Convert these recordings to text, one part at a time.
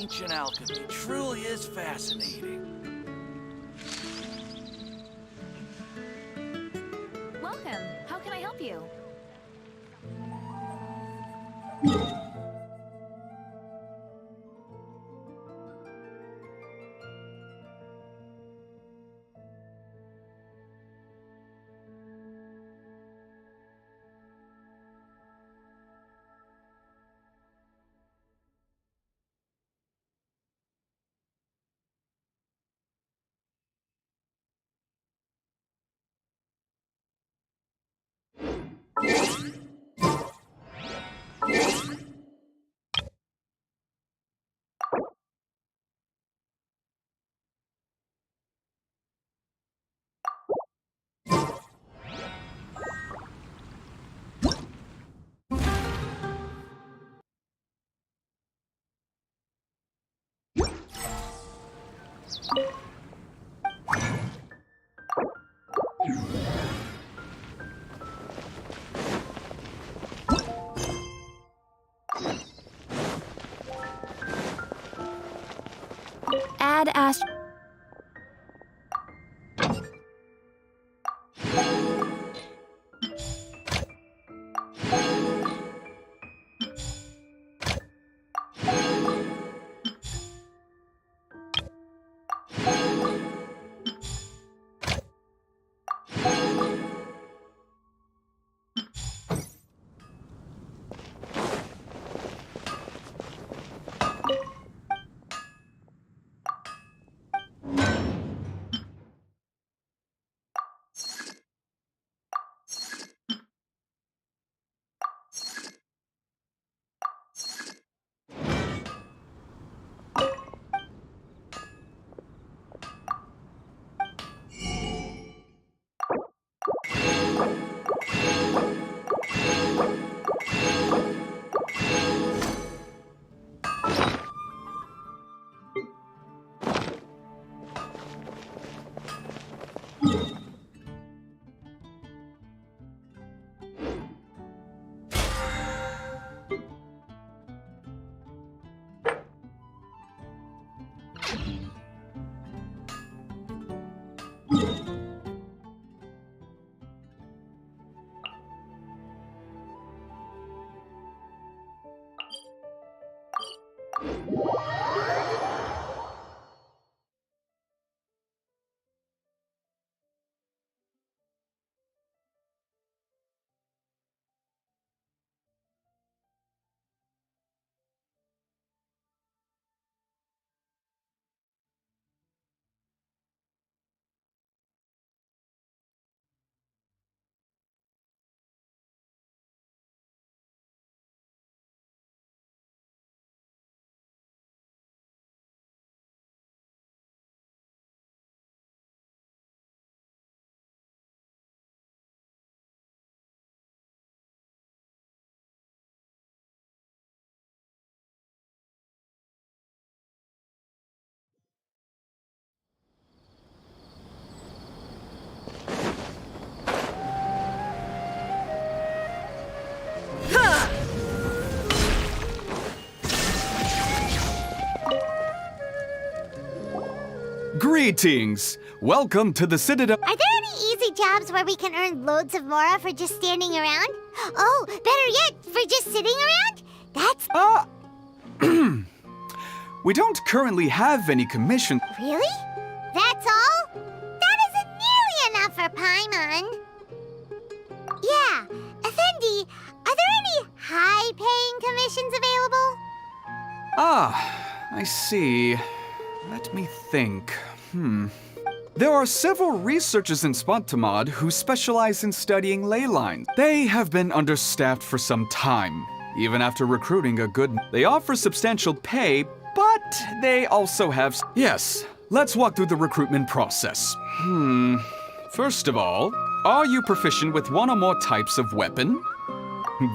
ancient alchemy truly is fascinating. Welcome. How can I help you? Add ast. Greetings! Welcome to the Citadel. Are there any easy jobs where we can earn loads of mora for just standing around? Oh, better yet, for just sitting around? That's... We don't currently have any commission. Really? That's all? That isn't nearly enough for Paimon. Yeah, Effendi, are there any high-paying commissions available? Ah, I see. Let me think. There are several researchers in Spontamod who specialize in studying ley lines. They have been understaffed for some time. Even after recruiting a good... They offer substantial pay, but they also have... Yes, let's walk through the recruitment process. First of all, are you proficient with one or more types of weapon?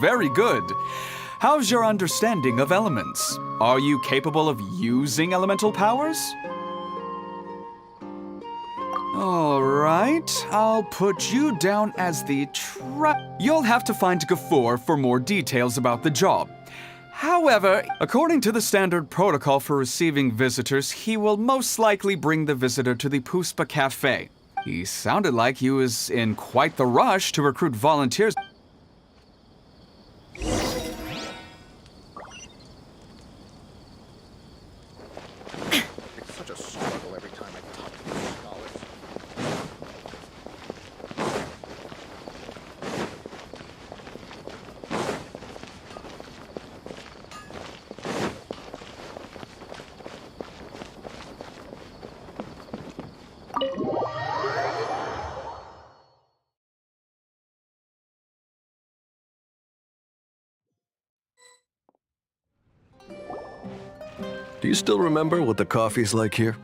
Very good. How's your understanding of elements? Are you capable of using elemental powers? All right, I'll put you down as the You'll have to find Gafoor for more details about the job. However, according to the standard protocol for receiving visitors, he will most likely bring the visitor to the Puspa Cafe. He sounded like he was in quite the rush to recruit volunteers. It's such a struggle every time I talk to these scholars. Do you still remember what the coffee's like here?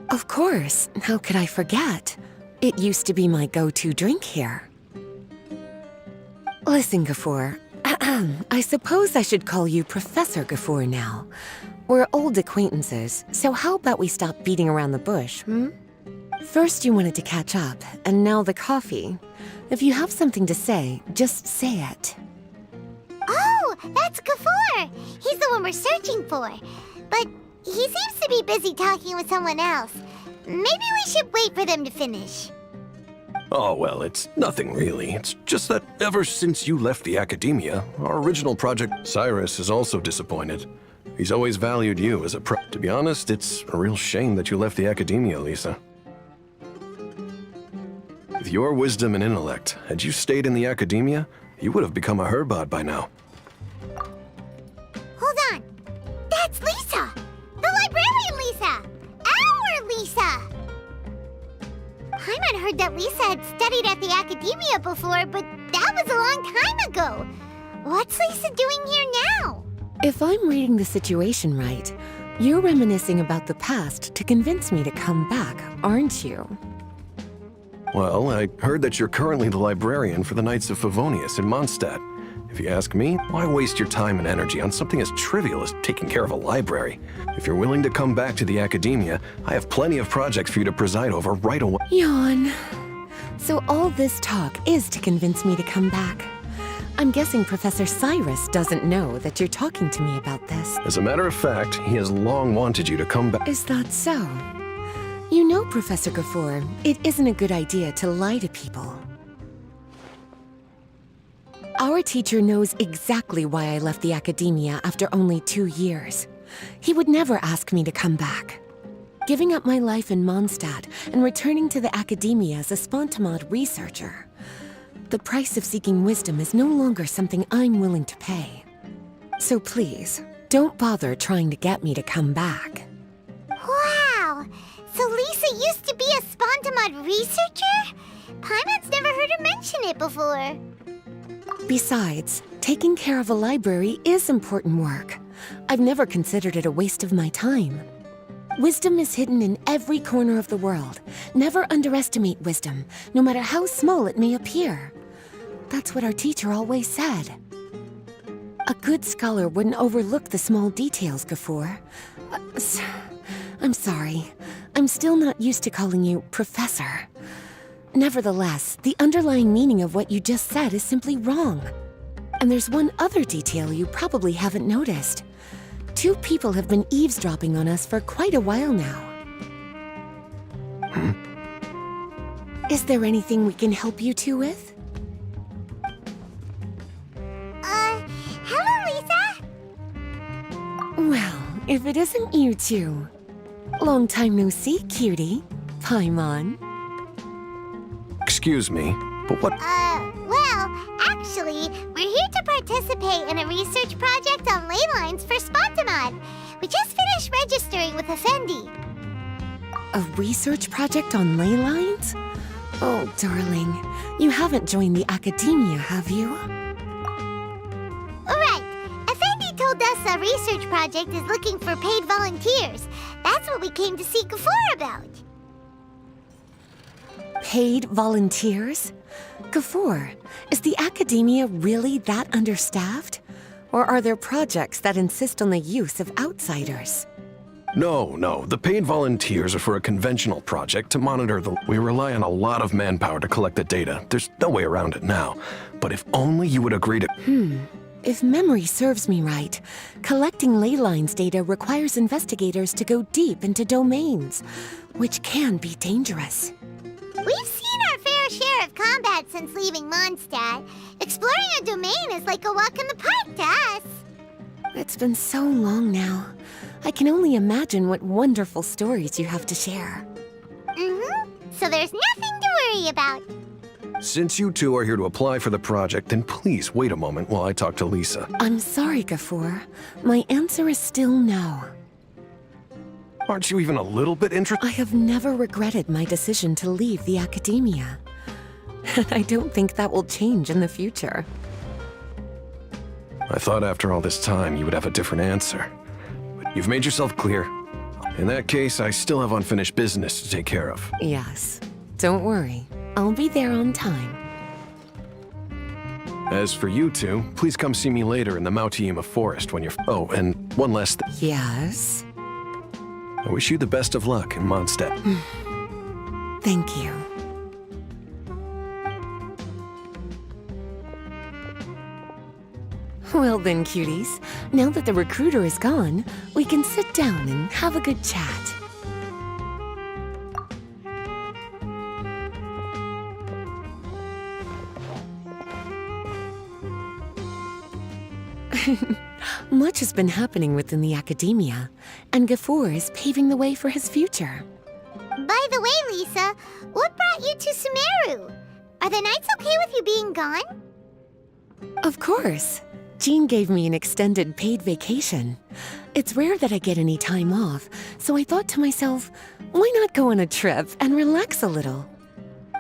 Of course. How could I forget? It used to be my go-to drink here. Listen, Gafur. I suppose I should call you Professor Gafur now. We're old acquaintances, so how about we stop beating around the bush, hmm? First you wanted to catch up, and now the coffee. If you have something to say, just say it. Oh, that's Gafur! He's the one we're searching for. But he seems to be busy talking with someone else. Maybe we should wait for them to finish. Oh, well, it's nothing really. It's just that ever since you left the academia, our original project, Cyrus is also disappointed. He's always valued you as a pro. To be honest, it's a real shame that you left the academia, Lisa. With your wisdom and intellect, had you stayed in the academia, you would have become a herbad by now. Hold on. That's Lisa! The librarian Lisa! Our Lisa! Paimon heard that Lisa had studied at the academia before, but that was a long time ago. What's Lisa doing here now? If I'm reading the situation right, you're reminiscing about the past to convince me to come back, aren't you? Well, I heard that you're currently the librarian for the Knights of Favonius in Mondstadt. If you ask me, why waste your time and energy on something as trivial as taking care of a library? If you're willing to come back to the academia, I have plenty of projects for you to preside over right away. Yawn. So all this talk is to convince me to come back. I'm guessing Professor Cyrus doesn't know that you're talking to me about this. As a matter of fact, he has long wanted you to come back. Is that so? You know, Professor Gafur, it isn't a good idea to lie to people. Our teacher knows exactly why I left the academia after only 2 years. He would never ask me to come back. Giving up my life in Mondstadt and returning to the academia as a spontamod researcher. The price of seeking wisdom is no longer something I'm willing to pay. So please, don't bother trying to get me to come back. Wow! So Lisa used to be a spontamod researcher? Paimon's never heard her mention it before. Besides, taking care of a library is important work. I've never considered it a waste of my time. Wisdom is hidden in every corner of the world. Never underestimate wisdom, no matter how small it may appear. That's what our teacher always said. A good scholar wouldn't overlook the small details, Gafur. I'm sorry. I'm still not used to calling you Professor. Nevertheless, the underlying meaning of what you just said is simply wrong. And there's one other detail you probably haven't noticed. 2 people have been eavesdropping on us for quite a while now. Is there anything we can help you two with? Hello, Lisa? Well, if it isn't you two. Long time no see, cutie. Paimon. Excuse me, but what? Well, actually, we're here to participate in a research project on ley lines for Spontamod. We just finished registering with Effendi. A research project on ley lines? Oh, darling, you haven't joined the academia, have you? Right. Effendi told us a research project is looking for paid volunteers. That's what we came to see Gafur about. Paid volunteers? Gafur, is the academia really that understaffed? Or are there projects that insist on the use of outsiders? No. The paid volunteers are for a conventional project to monitor the... We rely on a lot of manpower to collect the data. There's no way around it now. But if only you would agree to... If memory serves me right, collecting ley lines data requires investigators to go deep into domains, which can be dangerous. We've seen our fair share of combat since leaving Mondstadt. Exploring a domain is like a walk in the park to us. It's been so long now. I can only imagine what wonderful stories you have to share. So there's nothing to worry about. Since you two are here to apply for the project, then please wait a moment while I talk to Lisa. I'm sorry, Gafur. My answer is still no. Aren't you even a little bit interested? I have never regretted my decision to leave the academia. And I don't think that will change in the future. I thought after all this time you would have a different answer. But you've made yourself clear. In that case, I still have unfinished business to take care of. Yes. Don't worry. I'll be there on time. As for you two, please come see me later in the Mautiima Forest when you're... Oh, and one last thing. Yes? I wish you the best of luck in Mondstadt. Thank you. Well then, cuties. Now that the recruiter is gone, we can sit down and have a good chat. Much has been happening within the academia, and Gafur is paving the way for his future. By the way, Lisa, what brought you to Sumeru? Are the nights okay with you being gone? Of course. Jean gave me an extended paid vacation. It's rare that I get any time off, so I thought to myself, why not go on a trip and relax a little?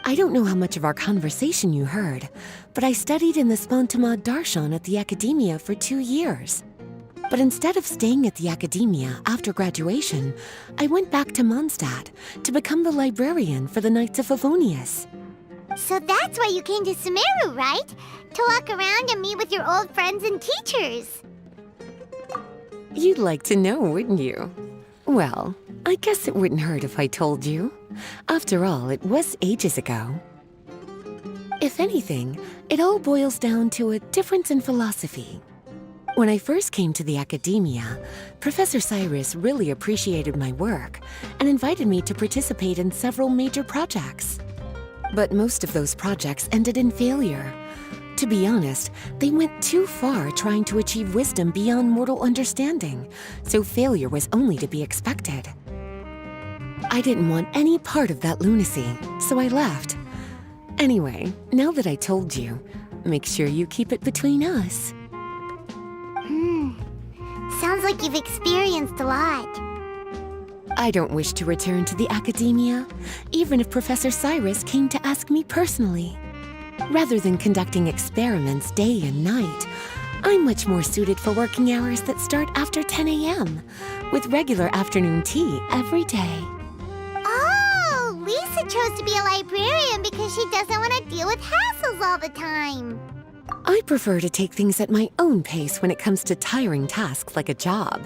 I don't know how much of our conversation you heard, but I studied in the Spontamad Darshan at the academia for 2 years. But instead of staying at the academia after graduation, I went back to Mondstadt to become the librarian for the Knights of Favonius. So that's why you came to Sumeru, right? To walk around and meet with your old friends and teachers. You'd like to know, wouldn't you? Well, I guess it wouldn't hurt if I told you. After all, it was ages ago. If anything, it all boils down to a difference in philosophy. When I first came to the academia, Professor Cyrus really appreciated my work and invited me to participate in several major projects. But most of those projects ended in failure. To be honest, they went too far trying to achieve wisdom beyond mortal understanding, so failure was only to be expected. I didn't want any part of that lunacy, so I left. Anyway, now that I told you, make sure you keep it between us. Sounds like you've experienced a lot. I don't wish to return to the academia, even if Professor Cyrus came to ask me personally. Rather than conducting experiments day and night, I'm much more suited for working hours that start after 10 a.m., with regular afternoon tea every day. Oh, Lisa chose to be a librarian because she doesn't want to deal with hassles all the time. I prefer to take things at my own pace when it comes to tiring tasks like a job.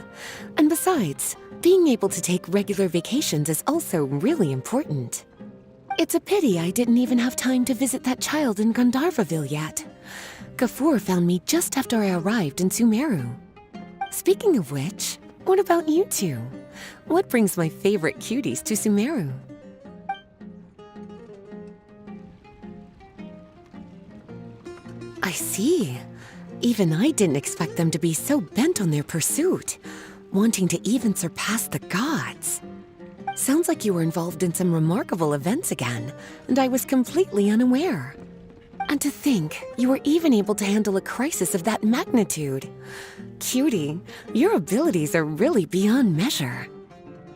And besides, being able to take regular vacations is also really important. It's a pity I didn't even have time to visit that child in Gandharvaville yet. Gafur found me just after I arrived in Sumeru. Speaking of which, what about you two? What brings my favorite cuties to Sumeru? I see. Even I didn't expect them to be so bent on their pursuit, wanting to even surpass the gods. Sounds like you were involved in some remarkable events again, and I was completely unaware. And to think, you were even able to handle a crisis of that magnitude. Cutie, your abilities are really beyond measure.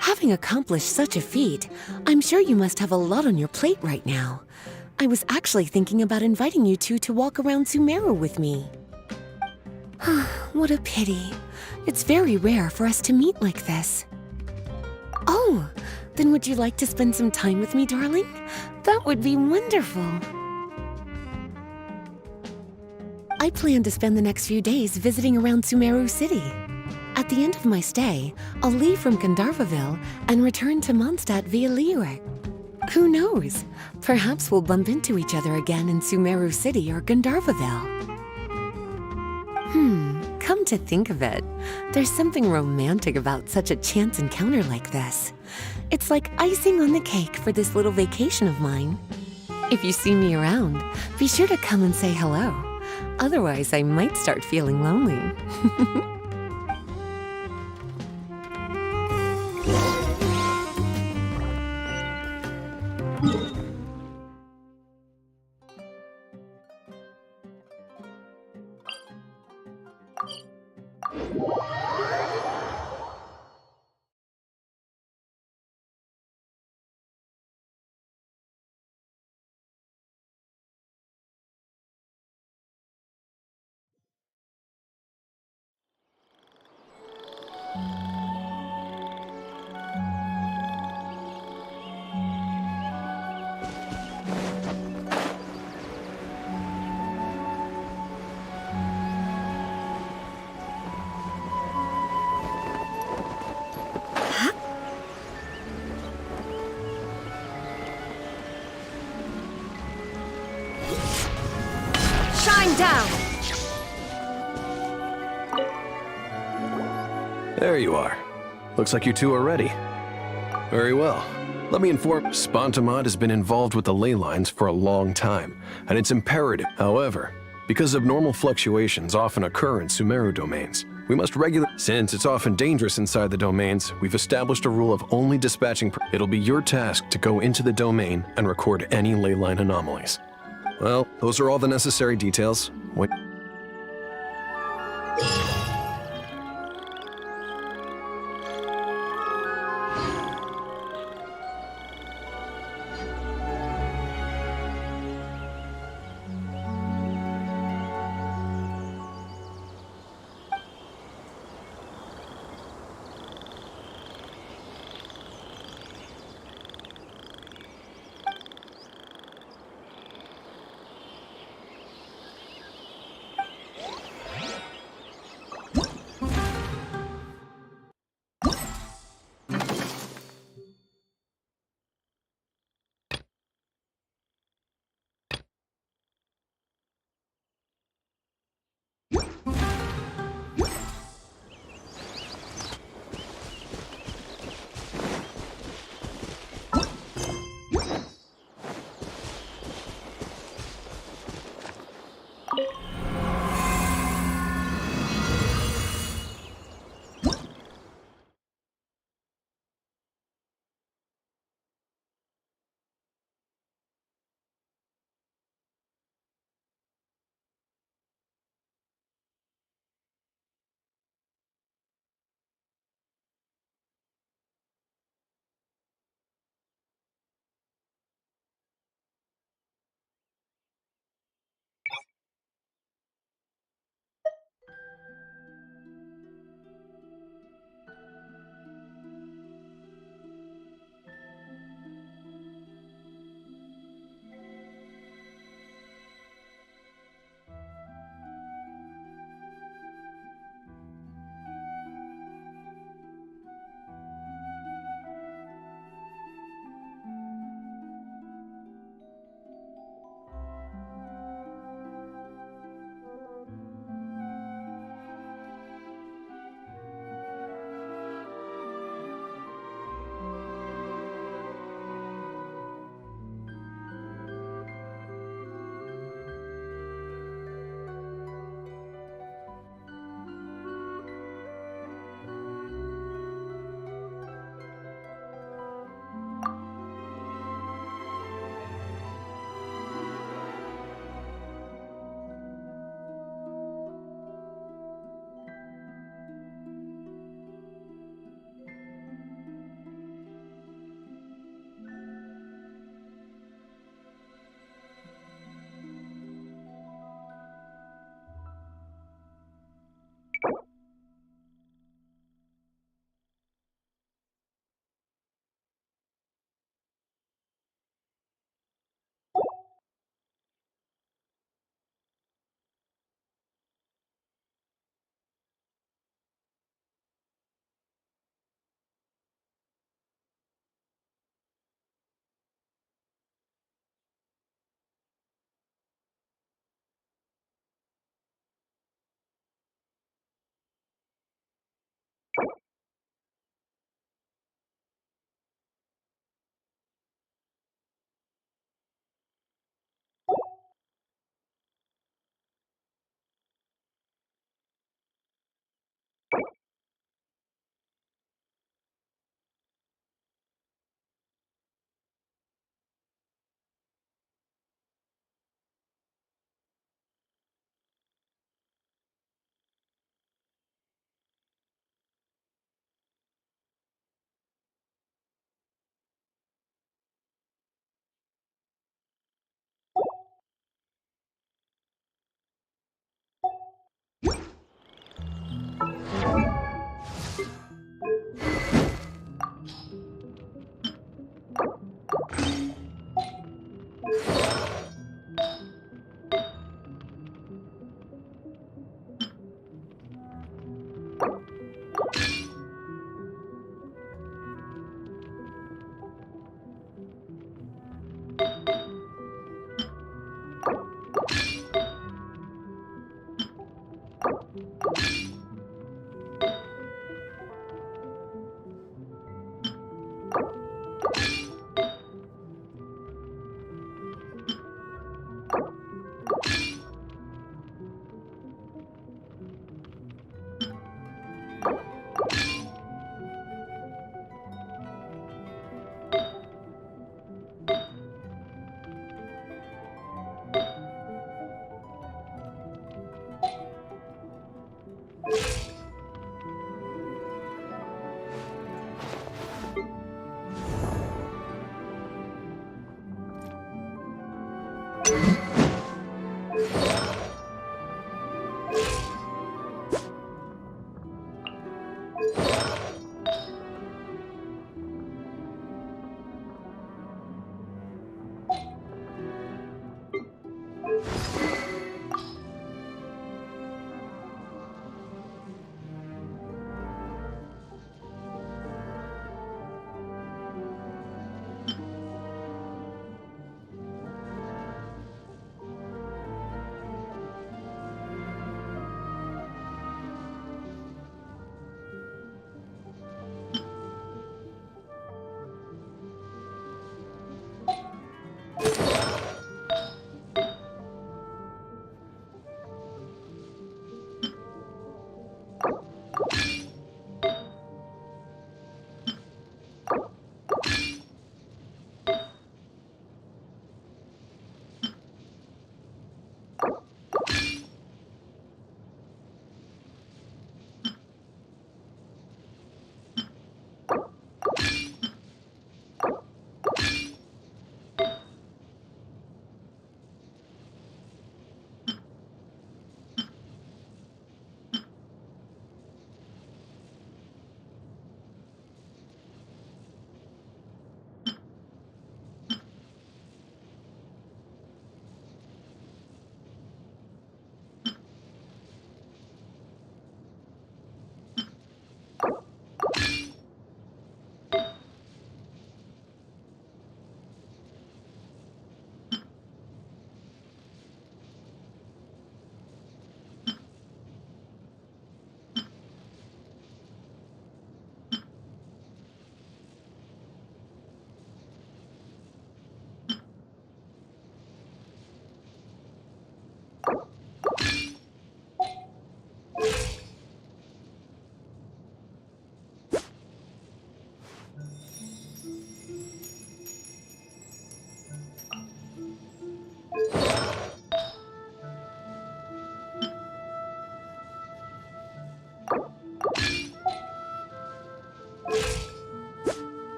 Having accomplished such a feat, I'm sure you must have a lot on your plate right now. I was actually thinking about inviting you two to walk around Sumeru with me. What a pity. It's very rare for us to meet like this. Oh, then would you like to spend some time with me, darling? That would be wonderful. I plan to spend the next few days visiting around Sumeru City. At the end of my stay, I'll leave from Gandharvaville and return to Mondstadt via Liyue. Who knows? Perhaps we'll bump into each other again in Sumeru City or Gandharvaville. Come to think of it, there's something romantic about such a chance encounter like this. It's like icing on the cake for this little vacation of mine. If you see me around, be sure to come and say hello. Otherwise, I might start feeling lonely. Shine down! There you are. Looks like you two are ready. Very well. Let me inform Spontamod has been involved with the ley lines for a long time, and it's imperative. However, because abnormal fluctuations often occur in Sumeru domains, we must Since it's often dangerous inside the domains, we've established a rule of only dispatching. It'll be your task to go into the domain and record any ley line anomalies. Well, those are all the necessary details. Wait.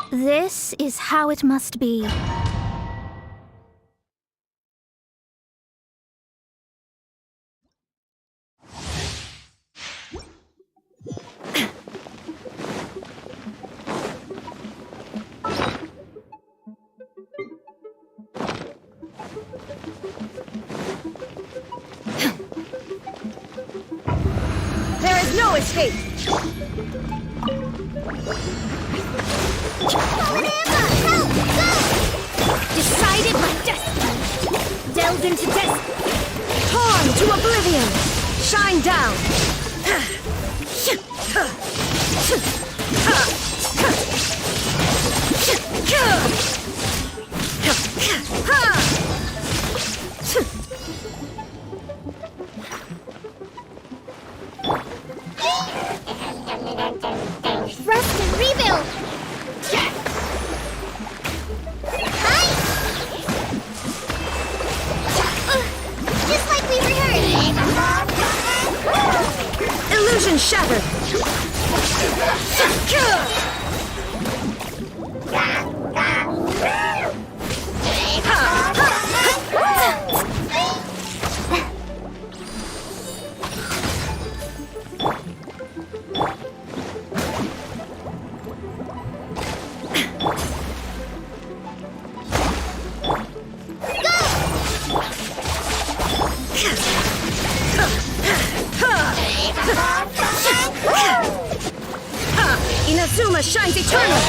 This is how it must be. There is no escape! Decided my destiny. Delved into destiny. Torn to oblivion! Shine down! Rest and rebuild. Just like we rehearsed. Illusion shattered! Inazuma shines eternal!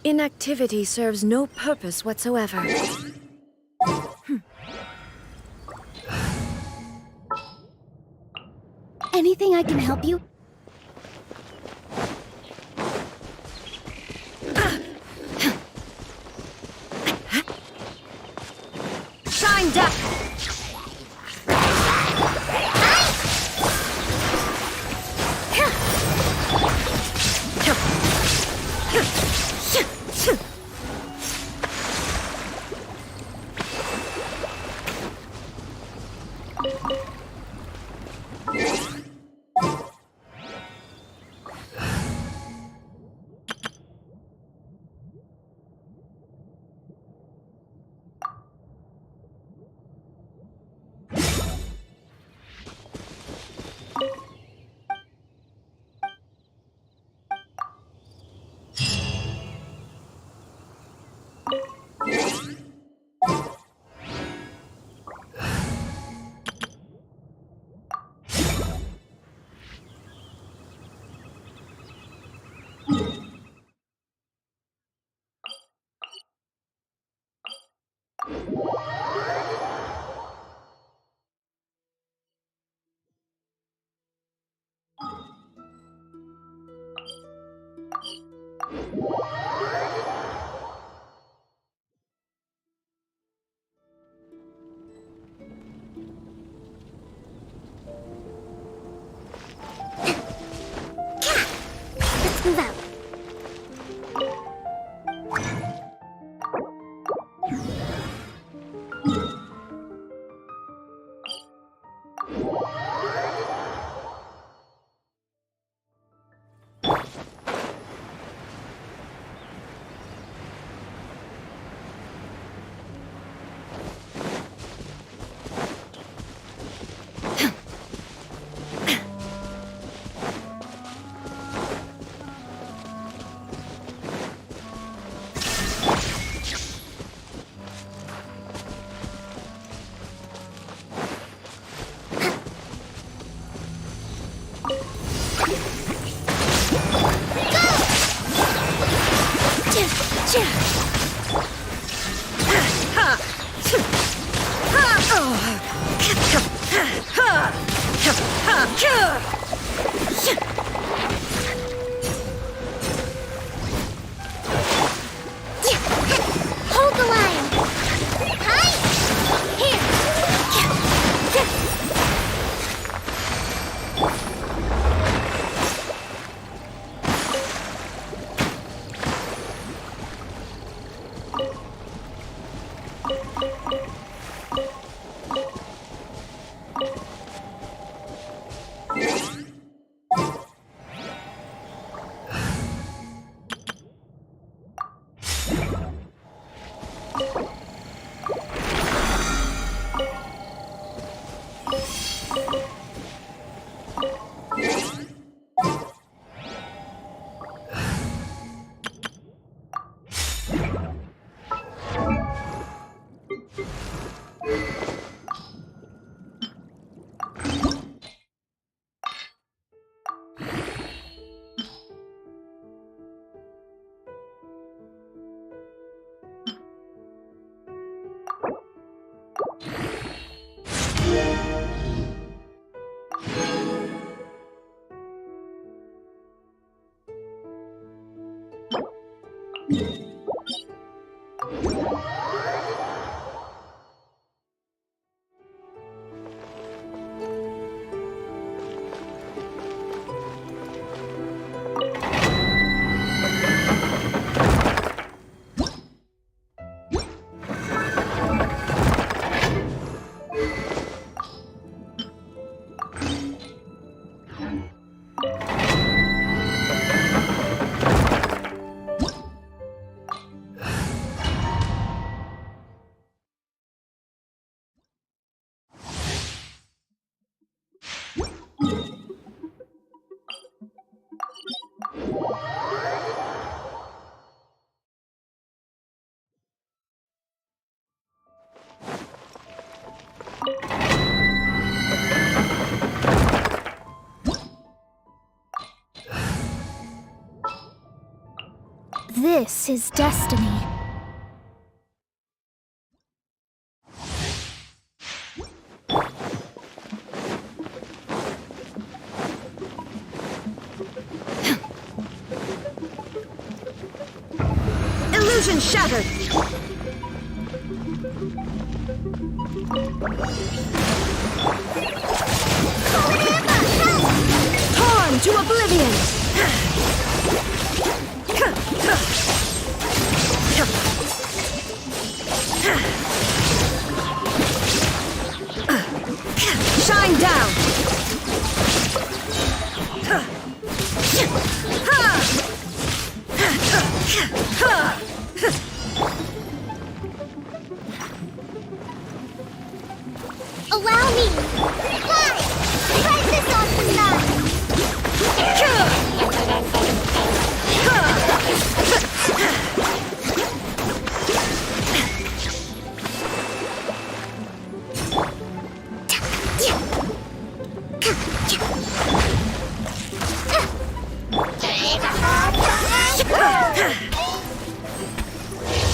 Inactivity serves no purpose whatsoever. Anything I can help you? Shine down! Let's move out. Hold the line. Hi. Here. This is destiny. Illusion shattered. Torn to oblivion. Shine down. Allow me. Fly. Crisis on the side.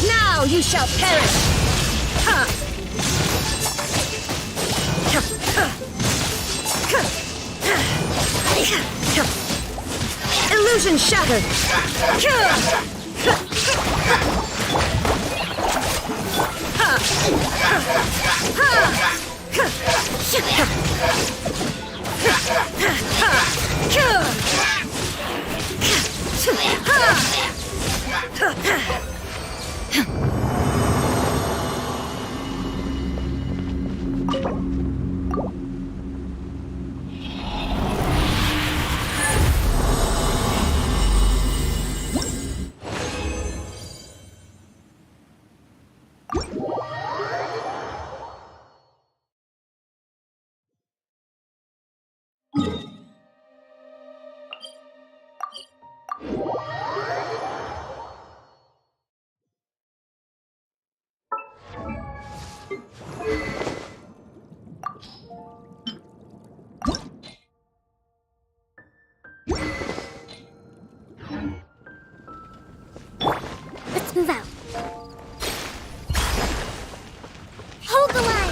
Now you shall perish. Illusion shattered! Let's move out. Hold the line.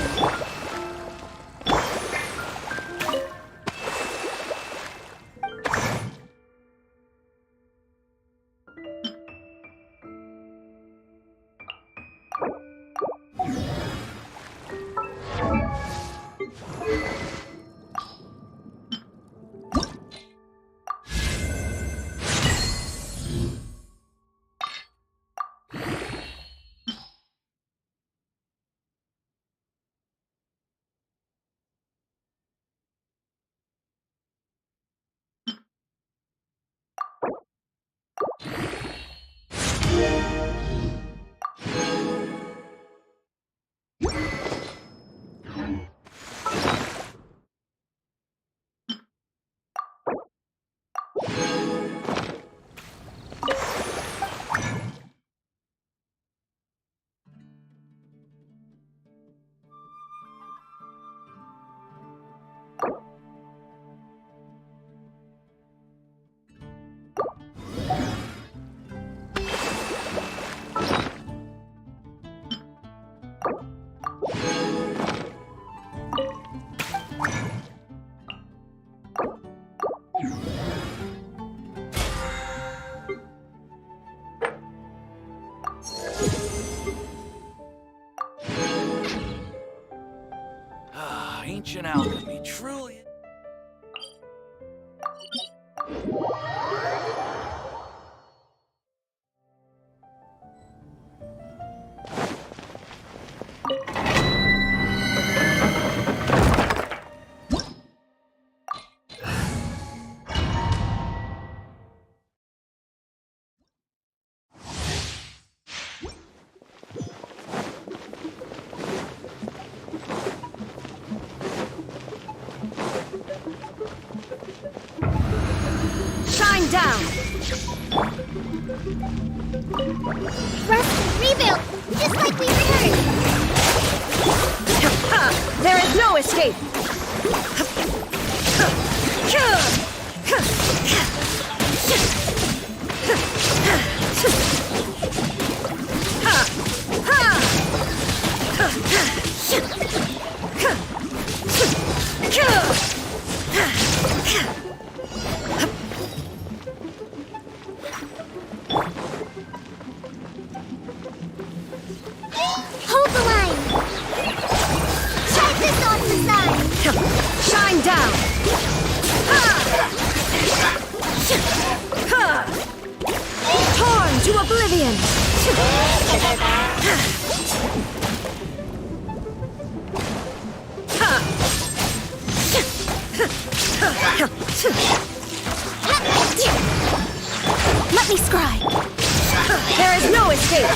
Ancient alchemy truly... Shine down! Rest, rebuild, just like we heard. There is no escape! Hold the line. Try this on the side. Shine down! Torn to oblivion! Let me scribe. There is no escape!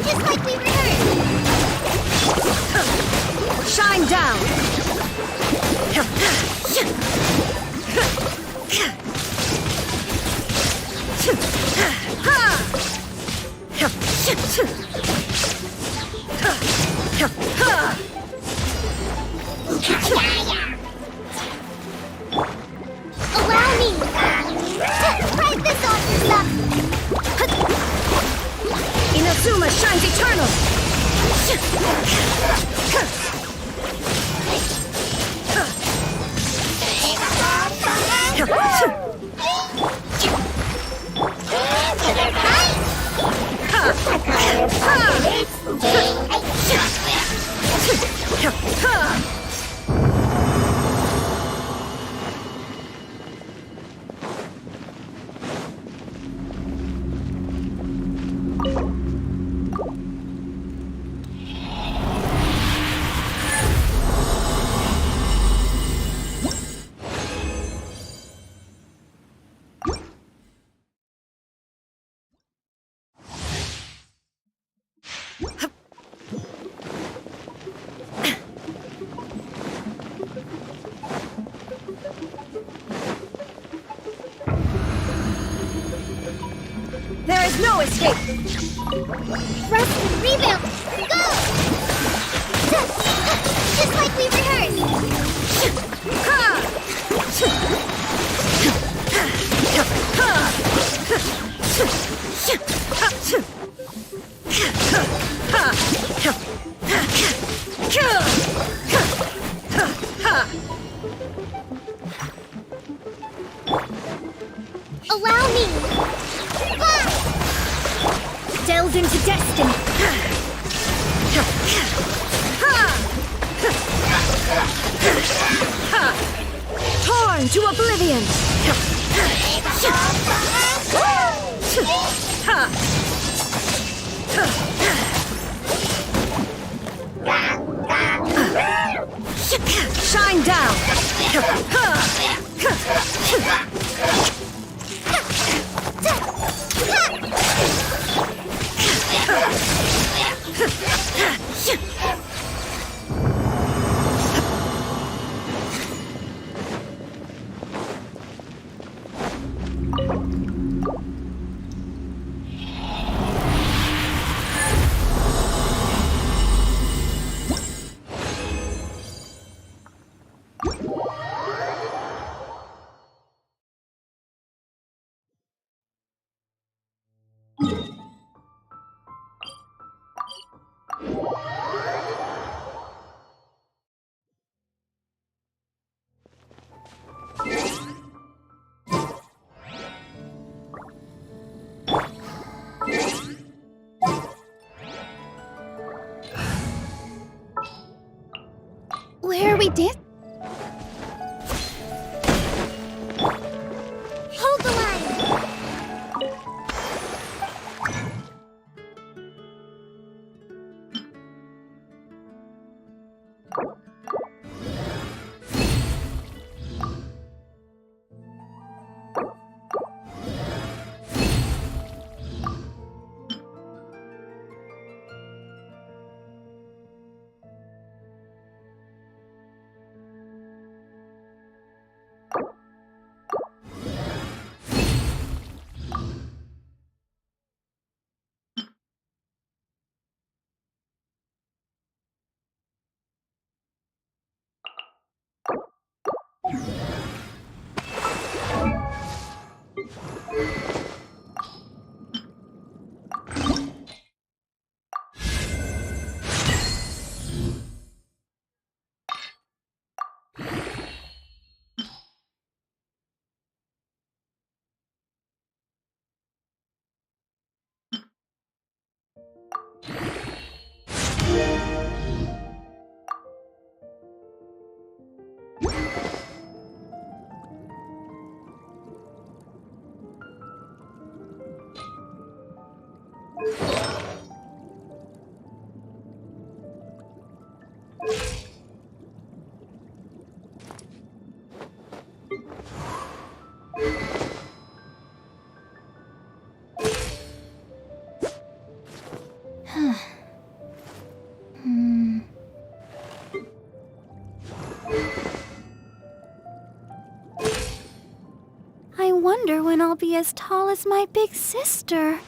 Just like we rehearsed! Shine down! Allow me to write this off yourself! Inazuma shines eternal! There is no escape! Rest and revamp! Go! Just like we rehearsed! Allow me! Delve into destiny! Torn to oblivion! Shine down! Where are we Hold the line! I wonder when I'll be as tall as my big sister.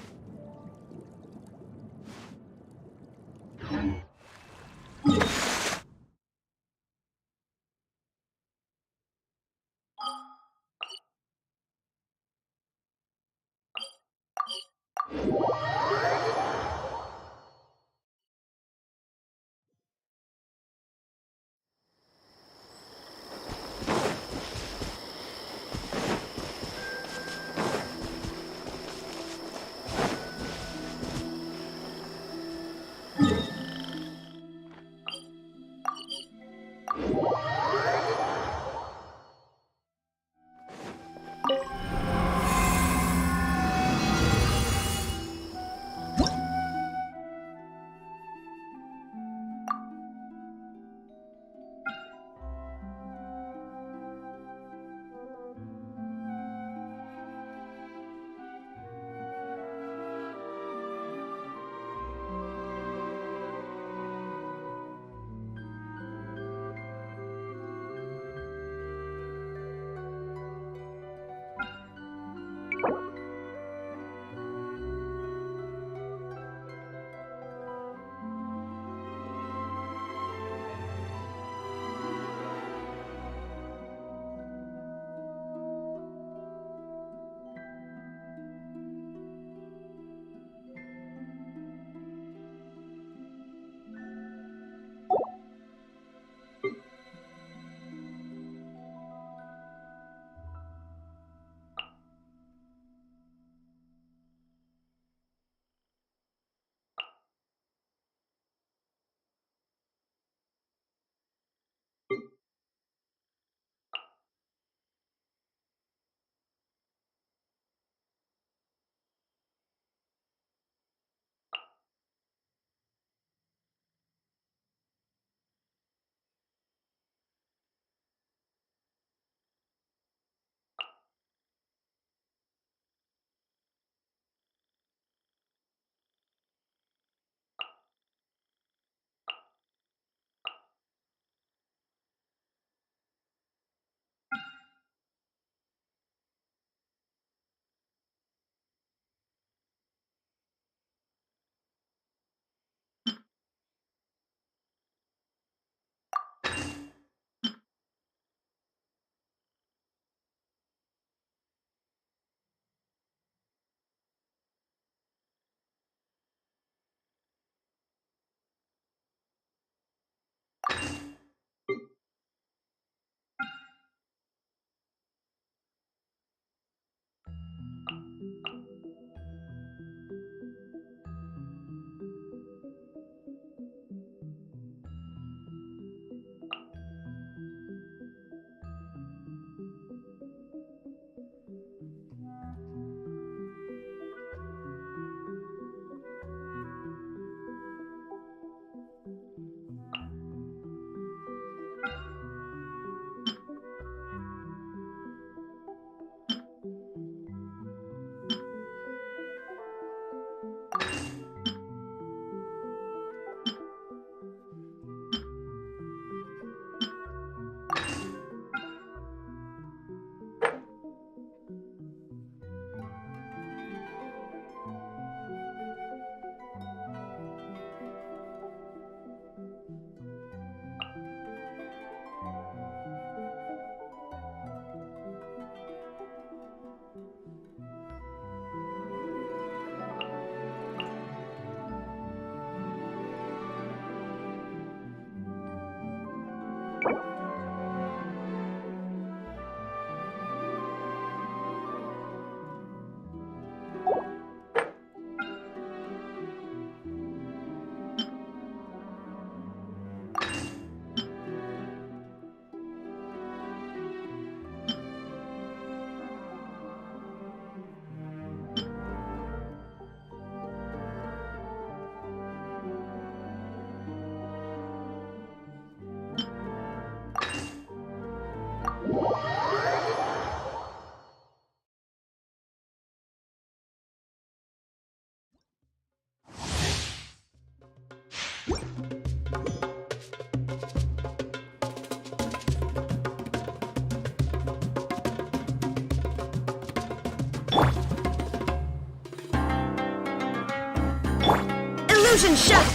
Illusion shut.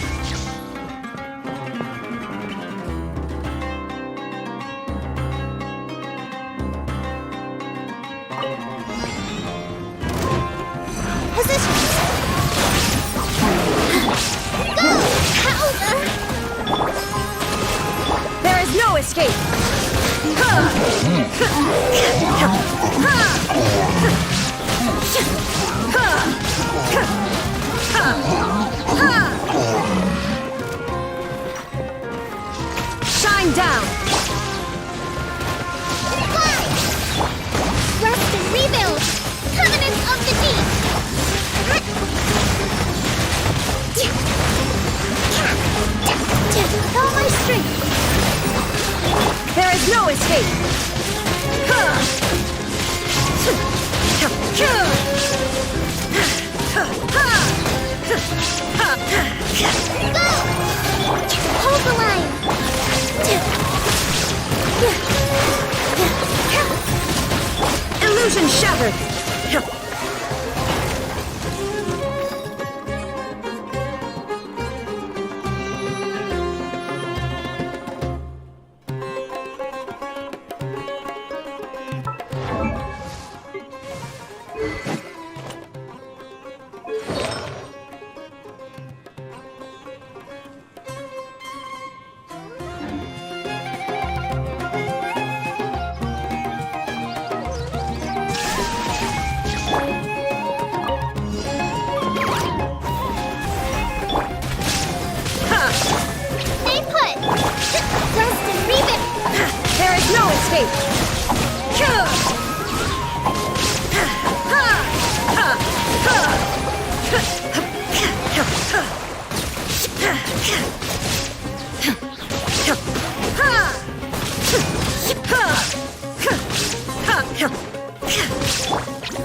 Position. Go! There is no escape. Shine down. Fly! Rest and rebuild! Covenant of the Deep! With all my strength! There is no escape. Go! Hold the line! Illusion shattered. Stay put! Rest and rebuild! There is no escape.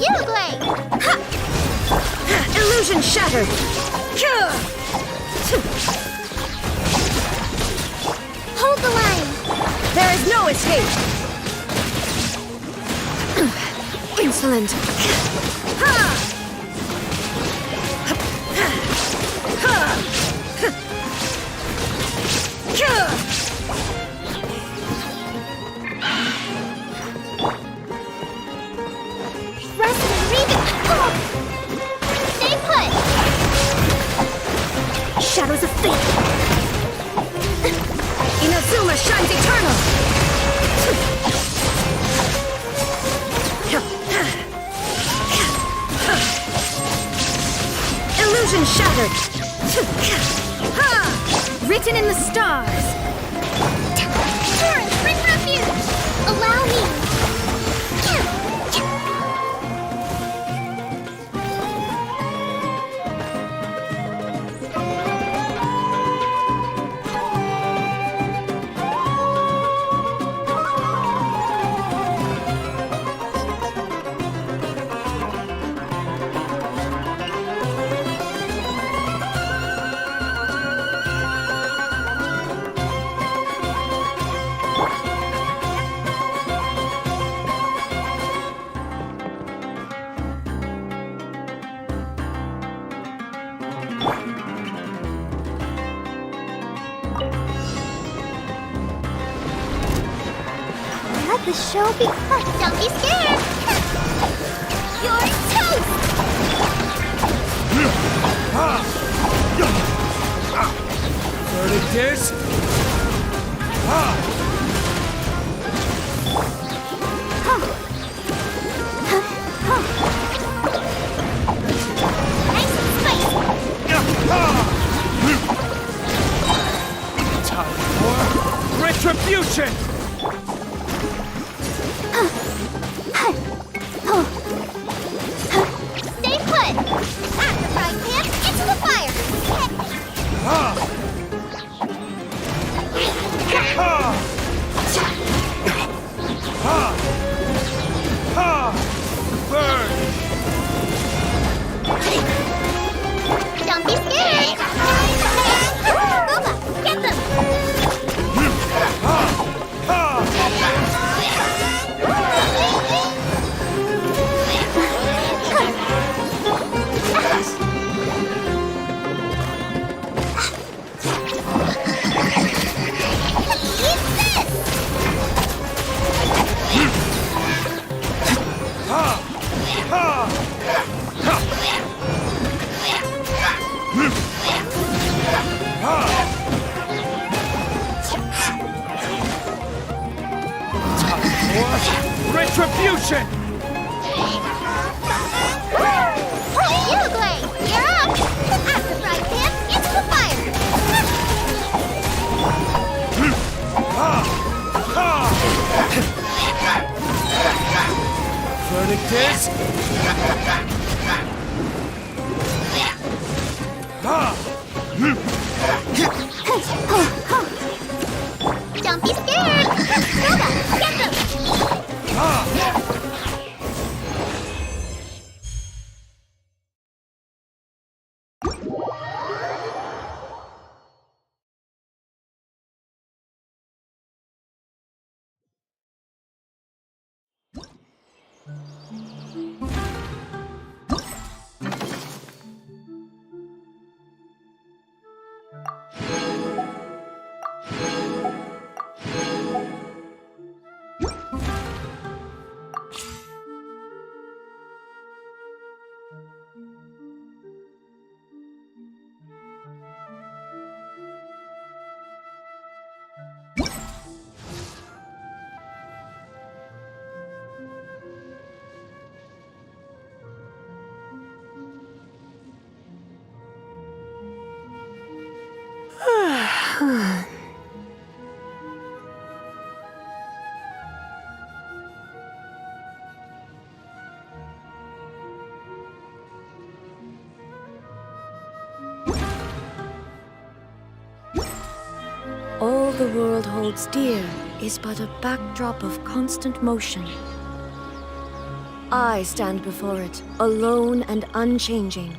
You blade! Illusion shattered. Hold the line! There is no escape. Insolent. Rest and rebuild! Stay put! Shadows of fate. Inazuma shines eternal. Illusion shattered. Written in the stars. Turret, bring refuge! Allow me! Let the show be fun. Don't be scared! You're toast! Burning dish? Nice and spicy! Time for retribution! Stay put! At the frying pan, into the fire! Retribution! You, Glade! You're up! At the fry pan, into the fire! Verdict is... Don't be scared! Soda, get them! All the world holds dear is but a backdrop of constant motion. I stand before it, alone and unchanging,